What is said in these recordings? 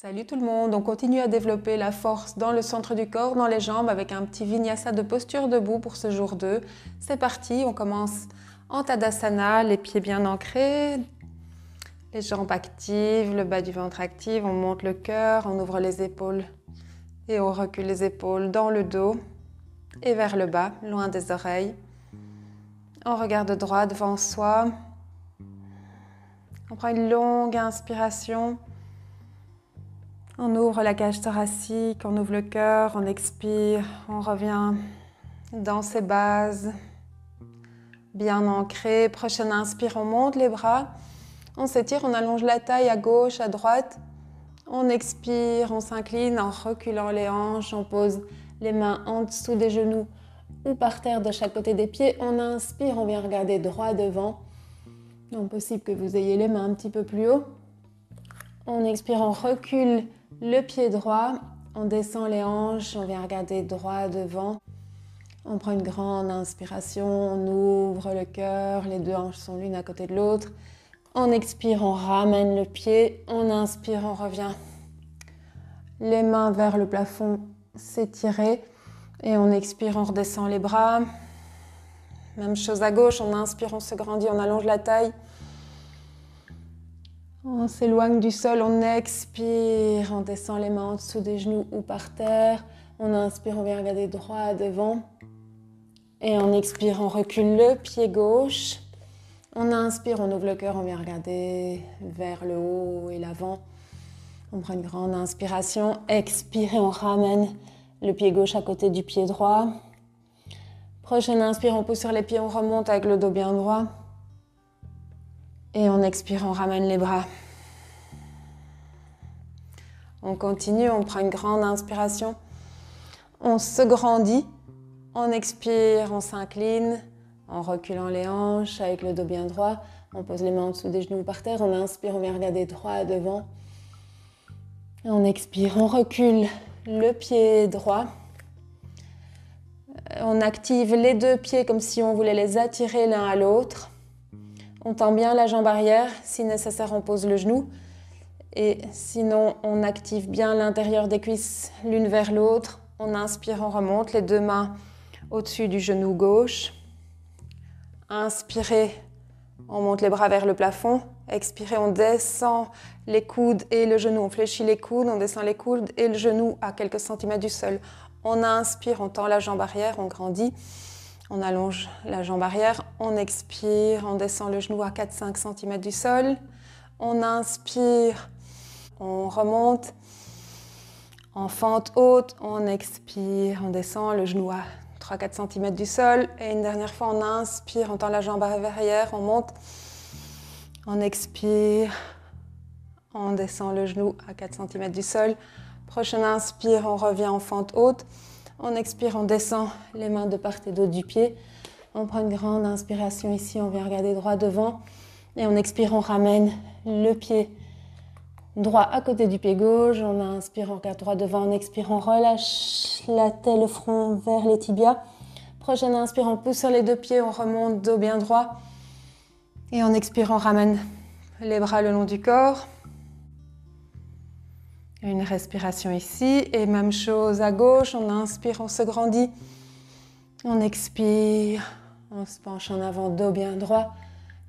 Salut tout le monde, on continue à développer la force dans le centre du corps, dans les jambes avec un petit vinyasa de posture debout pour ce jour 2. C'est parti, on commence en Tadasana, les pieds bien ancrés, les jambes actives, le bas du ventre actif, on monte le cœur, on ouvre les épaules et on recule les épaules dans le dos et vers le bas, loin des oreilles. On regarde droit devant soi, on prend une longue inspiration. On ouvre la cage thoracique, on ouvre le cœur, on expire, on revient dans ses bases, bien ancré. Prochaine inspire, on monte les bras, on s'étire, on allonge la taille à gauche, à droite. On expire, on s'incline en reculant les hanches, on pose les mains en dessous des genoux ou par terre de chaque côté des pieds. On inspire, on vient regarder droit devant. Donc possible que vous ayez les mains un petit peu plus haut. On expire, on recule le pied droit, on descend les hanches, on vient regarder droit devant. On prend une grande inspiration, on ouvre le cœur, les deux hanches sont l'une à côté de l'autre. On expire, on ramène le pied, on inspire, on revient. Les mains vers le plafond, s'étirer. Et on expire, on redescend les bras. Même chose à gauche, on inspire, on se grandit, on allonge la taille. On s'éloigne du sol, on expire, on descend les mains en dessous des genoux ou par terre. On inspire, on vient regarder droit devant. Et on expire, on recule le pied gauche. On inspire, on ouvre le cœur, on vient regarder vers le haut et l'avant. On prend une grande inspiration. Expire et on ramène le pied gauche à côté du pied droit. Prochaine inspire, on pousse sur les pieds, on remonte avec le dos bien droit. Et on expire, on ramène les bras. On continue, on prend une grande inspiration. On se grandit. On expire, on s'incline en reculant les hanches avec le dos bien droit. On pose les mains en dessous des genoux par terre. On inspire, on vient regarder droit devant. Et on expire, on recule le pied droit. On active les deux pieds comme si on voulait les attirer l'un à l'autre. On tend bien la jambe arrière, si nécessaire on pose le genou et sinon on active bien l'intérieur des cuisses l'une vers l'autre. On inspire, on remonte les deux mains au-dessus du genou gauche. Inspirez, on monte les bras vers le plafond. Expirez, on descend les coudes et le genou. On fléchit les coudes, on descend les coudes et le genou à quelques centimètres du sol. On inspire, on tend la jambe arrière, on grandit. On allonge la jambe arrière, on expire, on descend le genou à 4-5 cm du sol. On inspire, on remonte en fente haute, on expire, on descend le genou à 3-4 cm du sol. Et une dernière fois, on inspire, on tend la jambe arrière, on monte, on expire, on descend le genou à 4 cm du sol. Prochaine inspire, on revient en fente haute. On expire, on descend les mains de part et d'autre du pied. On prend une grande inspiration ici, on vient regarder droit devant. Et on expire, on ramène le pied droit à côté du pied gauche. On inspire, on regarde droit devant. On expire, on relâche la tête, le front vers les tibias. Prochaine inspire, on pousse sur les deux pieds, on remonte dos bien droit. Et on expire, on ramène les bras le long du corps. Une respiration ici et même chose à gauche, on inspire, on se grandit, on expire, on se penche en avant, dos bien droit,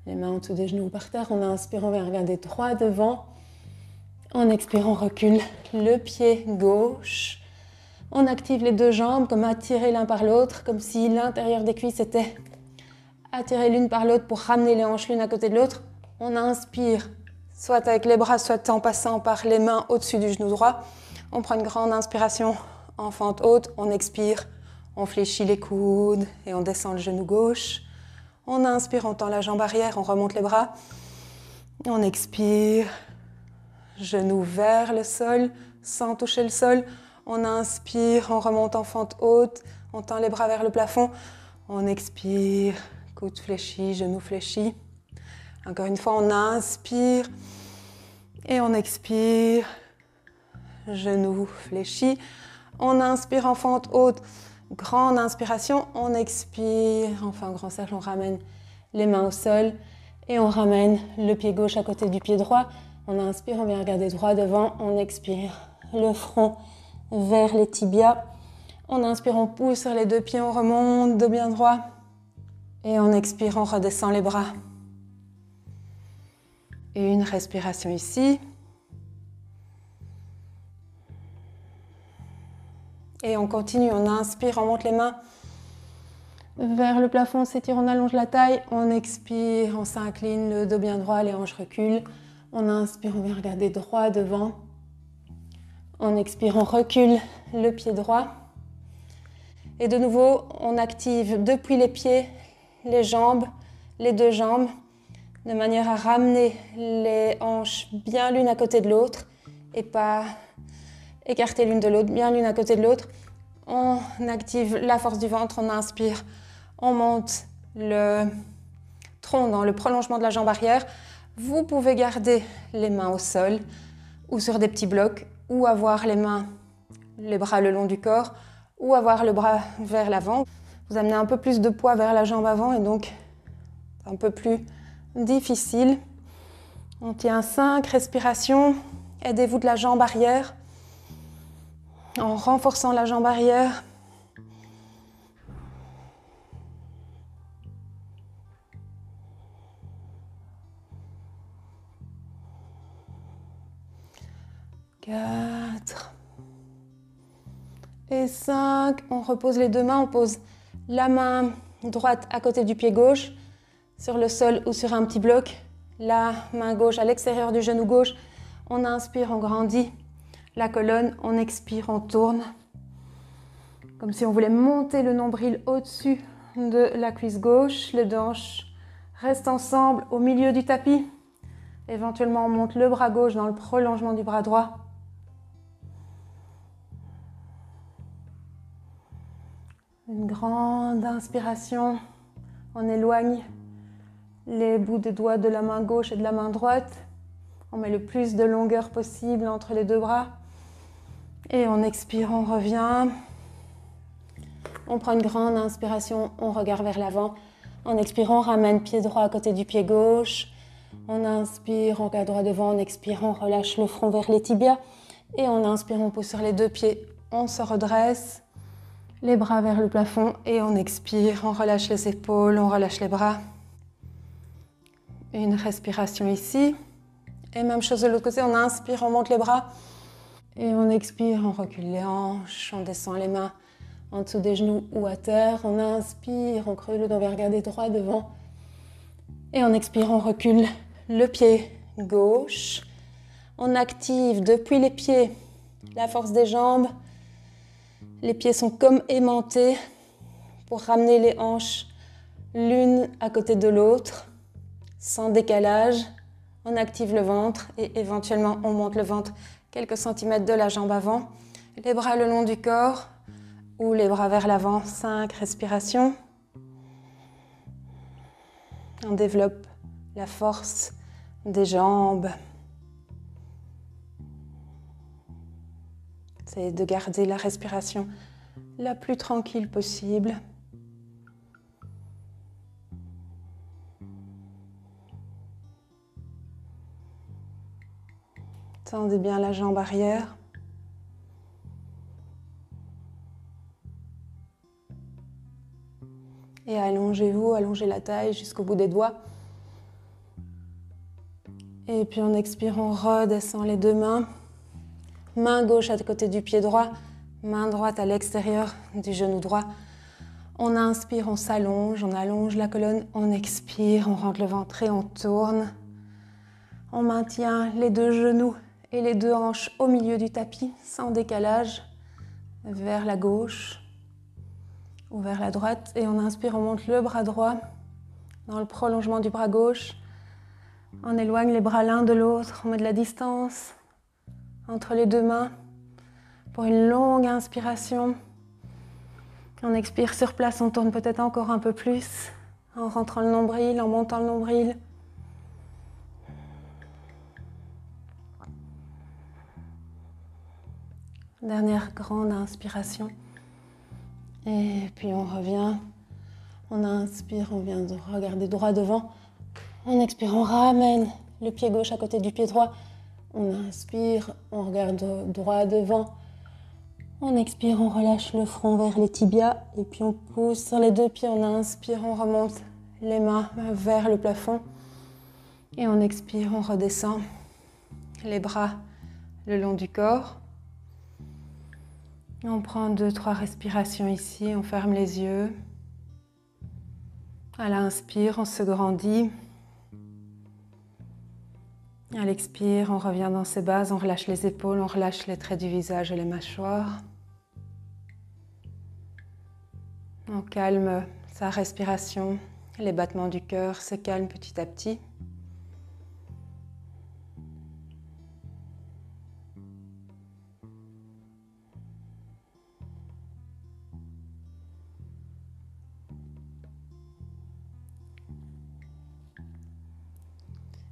les mains en dessous des genoux par terre, on inspire, on vient regarder droit devant, on expire, on recule le pied gauche, on active les deux jambes comme attirées l'un par l'autre, comme si l'intérieur des cuisses était attiré l'une par l'autre pour ramener les hanches l'une à côté de l'autre, on inspire. Soit avec les bras, soit en passant par les mains au-dessus du genou droit. On prend une grande inspiration en fente haute, on expire, on fléchit les coudes et on descend le genou gauche. On inspire, on tend la jambe arrière, on remonte les bras. On expire, genou vers le sol, sans toucher le sol. On inspire, on remonte en fente haute, on tend les bras vers le plafond. On expire, coude fléchi, genou fléchi. Encore une fois, on inspire et on expire, genou fléchi. On inspire en fente haute, grande inspiration. On expire, enfin grand cercle, on ramène les mains au sol et on ramène le pied gauche à côté du pied droit. On inspire, on vient regarder droit devant. On expire, le front vers les tibias. On inspire, on pousse sur les deux pieds, on remonte, dos bien droit. Et on expire, on redescend les bras. Une respiration ici. Et on continue, on inspire, on monte les mains vers le plafond, on s'étire, on allonge la taille. On expire, on s'incline, le dos bien droit, les hanches reculent. On inspire, on vient regarder droit devant. On expire, on recule le pied droit. Et de nouveau, on active depuis les pieds, les jambes, les deux jambes, de manière à ramener les hanches bien l'une à côté de l'autre et pas écarter l'une de l'autre, bien l'une à côté de l'autre. On active la force du ventre, on inspire, on monte le tronc dans le prolongement de la jambe arrière. Vous pouvez garder les mains au sol ou sur des petits blocs ou avoir les bras le long du corps ou avoir le bras vers l'avant. Vous amenez un peu plus de poids vers la jambe avant et donc un peu plus difficile. On tient 5 respirations. Aidez-vous de la jambe arrière en renforçant la jambe arrière. Quatre. Et 5. On repose les deux mains. On pose la main droite à côté du pied gauche sur le sol ou sur un petit bloc. La main gauche à l'extérieur du genou gauche. On inspire, on grandit la colonne. On expire, on tourne. Comme si on voulait monter le nombril au-dessus de la cuisse gauche. Les deux hanches restent ensemble au milieu du tapis. Éventuellement, on monte le bras gauche dans le prolongement du bras droit. Une grande inspiration. On éloigne les bouts des doigts de la main gauche et de la main droite. On met le plus de longueur possible entre les deux bras. Et on expire, on revient. On prend une grande inspiration, on regarde vers l'avant. En expirant, on ramène pied droit à côté du pied gauche. On inspire, on regarde droit devant. En expirant, on relâche le front vers les tibias. Et on inspire, on pousse sur les deux pieds. On se redresse, les bras vers le plafond. Et on expire, on relâche les épaules, on relâche les bras. Une respiration ici. Et même chose de l'autre côté, on inspire, on monte les bras. Et on expire, on recule les hanches, on descend les mains en dessous des genoux ou à terre. On inspire, on creuse le dos, on va regarder droit devant. Et on expire, on recule le pied gauche. On active depuis les pieds la force des jambes. Les pieds sont comme aimantés pour ramener les hanches l'une à côté de l'autre, sans décalage. On active le ventre et éventuellement on monte le ventre quelques centimètres de la jambe avant. Les bras le long du corps ou les bras vers l'avant. 5 respirations. On développe la force des jambes. C'est de garder la respiration la plus tranquille possible. Tendez bien la jambe arrière. Et allongez-vous, allongez la taille jusqu'au bout des doigts. Et puis en expirant, on redescend les deux mains. Main gauche à côté du pied droit, main droite à l'extérieur du genou droit. On inspire, on s'allonge, on allonge la colonne. On expire, on rentre le ventre et on tourne. On maintient les deux genoux et les deux hanches au milieu du tapis, sans décalage, vers la gauche ou vers la droite. Et on inspire, on monte le bras droit dans le prolongement du bras gauche. On éloigne les bras l'un de l'autre, on met de la distance entre les deux mains pour une longue inspiration. On expire sur place, on tourne peut-être encore un peu plus en rentrant le nombril, en montant le nombril. Dernière grande inspiration. Et puis on revient. On inspire, on vient de regarder droit devant. On expire, on ramène le pied gauche à côté du pied droit. On inspire, on regarde droit devant. On expire, on relâche le front vers les tibias et puis on pousse sur les deux pieds. On inspire, on remonte les mains vers le plafond et on expire, on redescend les bras le long du corps. On prend 2-3 respirations ici, on ferme les yeux. À l'inspire, on se grandit. À l'expire, on revient dans ses bases, on relâche les épaules, on relâche les traits du visage et les mâchoires. On calme sa respiration, les battements du cœur se calment petit à petit.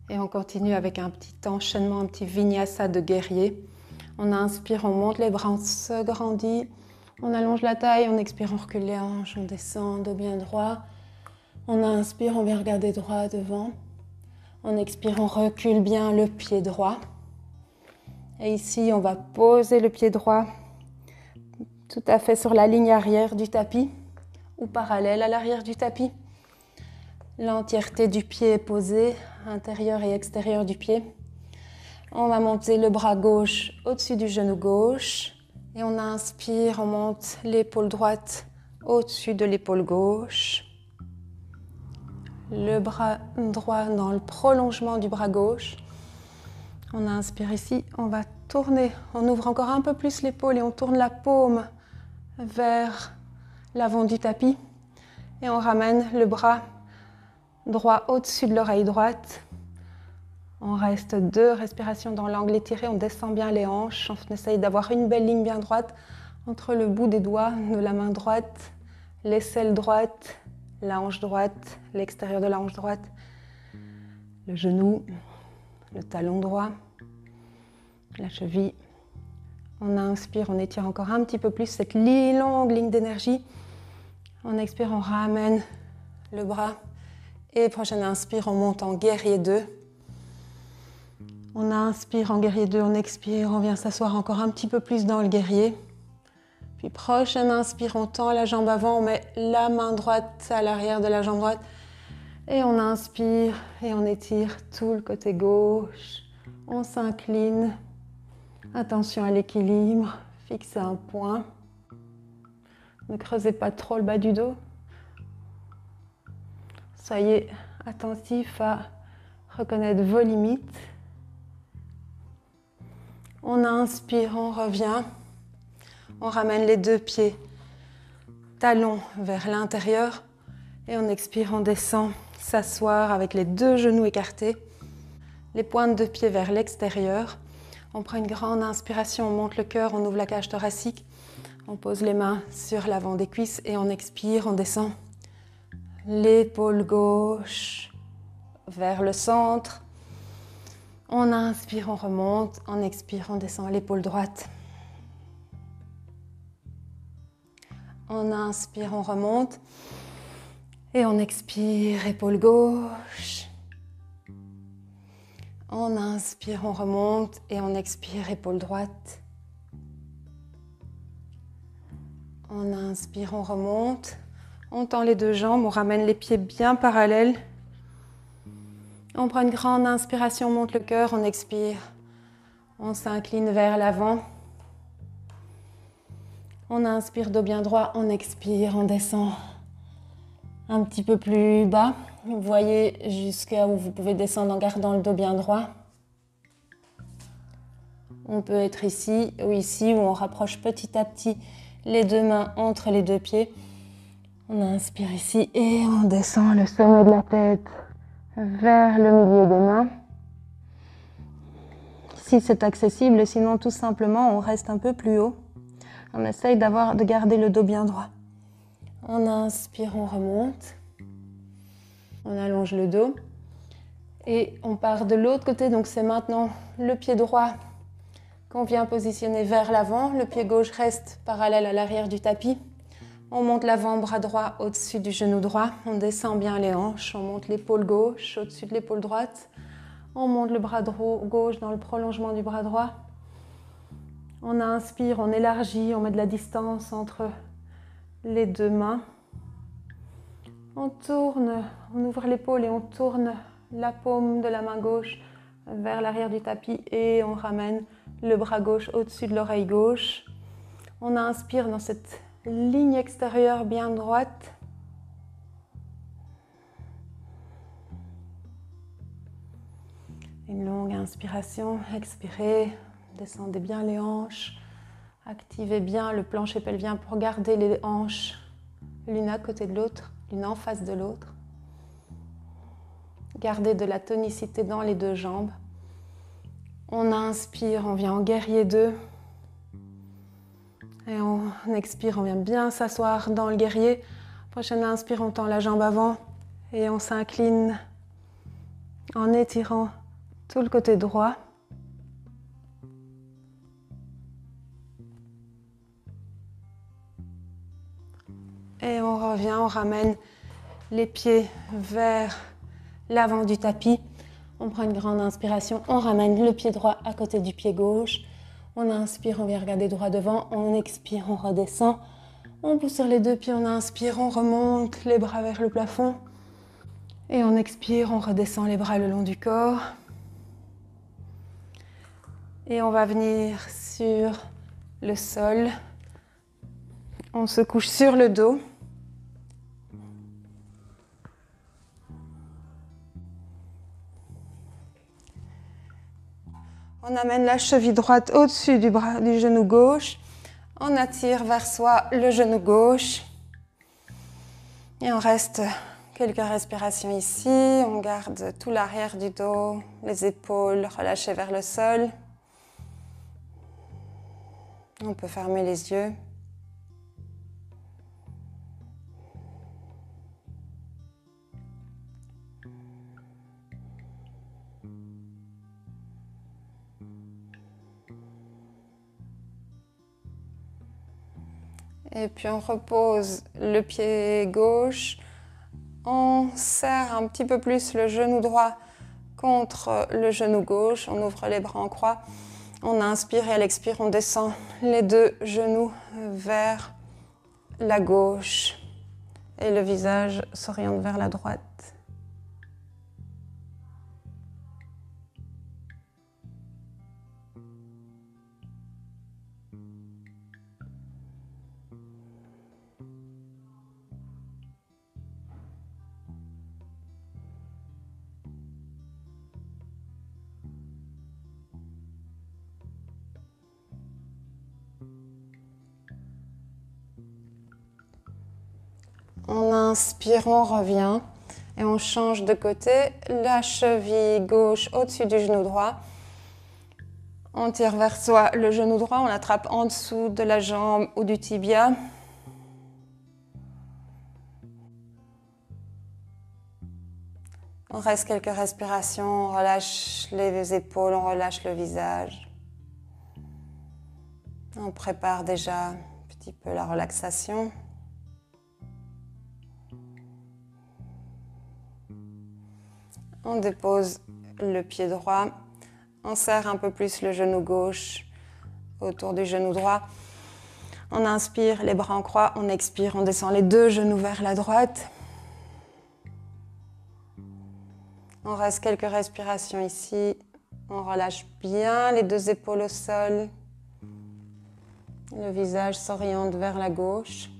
Et on continue avec un petit enchaînement, un petit vinyasa de guerrier. On inspire, on monte les bras, on se grandit. On allonge la taille, on expire, on recule les hanches, on descend, dos bien droit. On inspire, on vient regarder droit devant. On expire, on recule bien le pied droit. Et ici, on va poser le pied droit tout à fait sur la ligne arrière du tapis ou parallèle à l'arrière du tapis. L'entièreté du pied est posée, intérieur et extérieur du pied. On va monter le bras gauche au-dessus du genou gauche. Et on inspire, on monte l'épaule droite au-dessus de l'épaule gauche. Le bras droit dans le prolongement du bras gauche. On inspire ici, on va tourner. On ouvre encore un peu plus l'épaule et on tourne la paume vers l'avant du tapis. Et on ramène le bras droit au-dessus de l'oreille droite. On reste 2 respirations dans l'angle étiré, on descend bien les hanches, on essaye d'avoir une belle ligne bien droite entre le bout des doigts de la main droite, l'aisselle droite, la hanche droite, l'extérieur de la hanche droite, le genou, le talon droit, la cheville. On inspire, on étire encore un petit peu plus cette longue ligne d'énergie. On expire, on ramène le bras. Et prochaine inspire, on monte en guerrier 2. On inspire en guerrier 2, on expire, on vient s'asseoir encore un petit peu plus dans le guerrier. Puis prochaine inspire, on tend la jambe avant, on met la main droite à l'arrière de la jambe droite. Et on inspire et on étire tout le côté gauche. On s'incline. Attention à l'équilibre, fixez un point. Ne creusez pas trop le bas du dos. Soyez attentif à reconnaître vos limites. On inspire, on revient. On ramène les 2 pieds, talons vers l'intérieur. Et on expire, on descend, s'asseoir avec les 2 genoux écartés. Les pointes de pied vers l'extérieur. On prend une grande inspiration, on monte le cœur, on ouvre la cage thoracique. On pose les mains sur l'avant des cuisses et on expire, on descend. L'épaule gauche vers le centre. On inspire, on remonte. On expire, on descend l'épaule droite. On inspire, on remonte. Et on expire, épaule gauche. On inspire, on remonte. Et on expire, épaule droite. On inspire, on remonte. On tend les 2 jambes, on ramène les pieds bien parallèles. On prend une grande inspiration, on monte le cœur, on expire. On s'incline vers l'avant. On inspire, dos bien droit, on expire, on descend un petit peu plus bas. Vous voyez jusqu'à où vous pouvez descendre en gardant le dos bien droit. On peut être ici ou ici, où on rapproche petit à petit les 2 mains entre les 2 pieds. On inspire ici et on descend le sommet de la tête vers le milieu des mains. Si c'est accessible, sinon tout simplement on reste un peu plus haut. On essaye de garder le dos bien droit. On inspire, on remonte. On allonge le dos. Et on part de l'autre côté, donc c'est maintenant le pied droit qu'on vient positionner vers l'avant. Le pied gauche reste parallèle à l'arrière du tapis. On monte l'avant-bras droit au-dessus du genou droit. On descend bien les hanches. On monte l'épaule gauche au-dessus de l'épaule droite. On monte le bras gauche dans le prolongement du bras droit. On inspire, on élargit, on met de la distance entre les deux mains. On tourne, on ouvre l'épaule et on tourne la paume de la main gauche vers l'arrière du tapis et on ramène le bras gauche au-dessus de l'oreille gauche. On inspire dans cette ligne extérieure bien droite. Une longue inspiration, expirez, descendez bien les hanches, activez bien le plancher pelvien pour garder les hanches l'une à côté de l'autre, l'une en face de l'autre. Gardez de la tonicité dans les deux jambes. On inspire, on vient en guerrier 2. Et on expire, on vient bien s'asseoir dans le guerrier. Prochaine inspire, on tend la jambe avant et on s'incline en étirant tout le côté droit. Et on revient, on ramène les pieds vers l'avant du tapis. On prend une grande inspiration, on ramène le pied droit à côté du pied gauche. On inspire, on vient regarder droit devant. On expire, on redescend. On pousse sur les deux pieds, on inspire, on remonte les bras vers le plafond. Et on expire, on redescend les bras le long du corps. Et on va venir sur le sol. On se couche sur le dos. On amène la cheville droite au-dessus du genou gauche. On attire vers soi le genou gauche. Et on reste quelques respirations ici. On garde tout l'arrière du dos, les épaules relâchées vers le sol. On peut fermer les yeux. Et puis on repose le pied gauche. On serre un petit peu plus le genou droit contre le genou gauche. On ouvre les bras en croix. On inspire et à l'expire, on descend les deux genoux vers la gauche. Et le visage s'oriente vers la droite. On inspire, on revient et on change de côté. La cheville gauche au-dessus du genou droit. On tire vers soi le genou droit, on l'attrape en dessous de la jambe ou du tibia. On reste quelques respirations, on relâche les épaules, on relâche le visage. On prépare déjà un petit peu la relaxation. On dépose le pied droit, on serre un peu plus le genou gauche autour du genou droit. On inspire, les bras en croix, on expire, on descend les deux genoux vers la droite. On reste quelques respirations ici. On relâche bien les deux épaules au sol. Le visage s'oriente vers la gauche.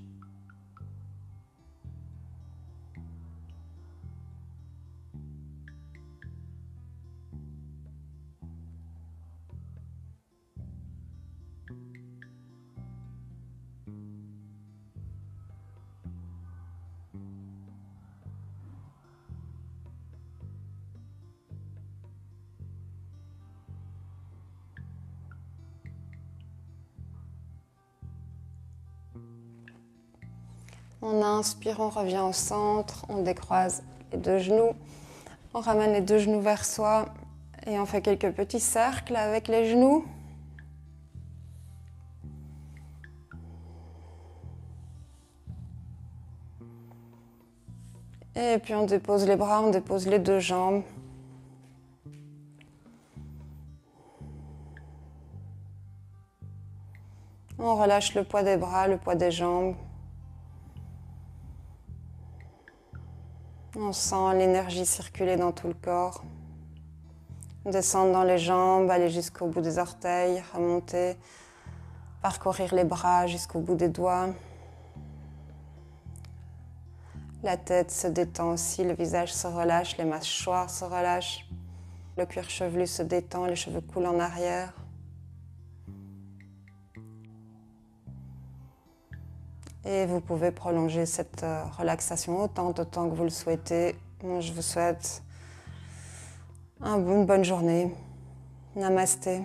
On inspire, on revient au centre, on décroise les deux genoux, on ramène les deux genoux vers soi et on fait quelques petits cercles avec les genoux. Et puis on dépose les bras, on dépose les deux jambes. On relâche le poids des bras, le poids des jambes. On sent l'énergie circuler dans tout le corps. Descendre dans les jambes, aller jusqu'au bout des orteils, remonter, parcourir les bras jusqu'au bout des doigts. La tête se détend aussi, le visage se relâche, les mâchoires se relâchent. Le cuir chevelu se détend, les cheveux coulent en arrière. Et vous pouvez prolonger cette relaxation autant que vous le souhaitez. Moi, je vous souhaite une bonne journée. Namasté.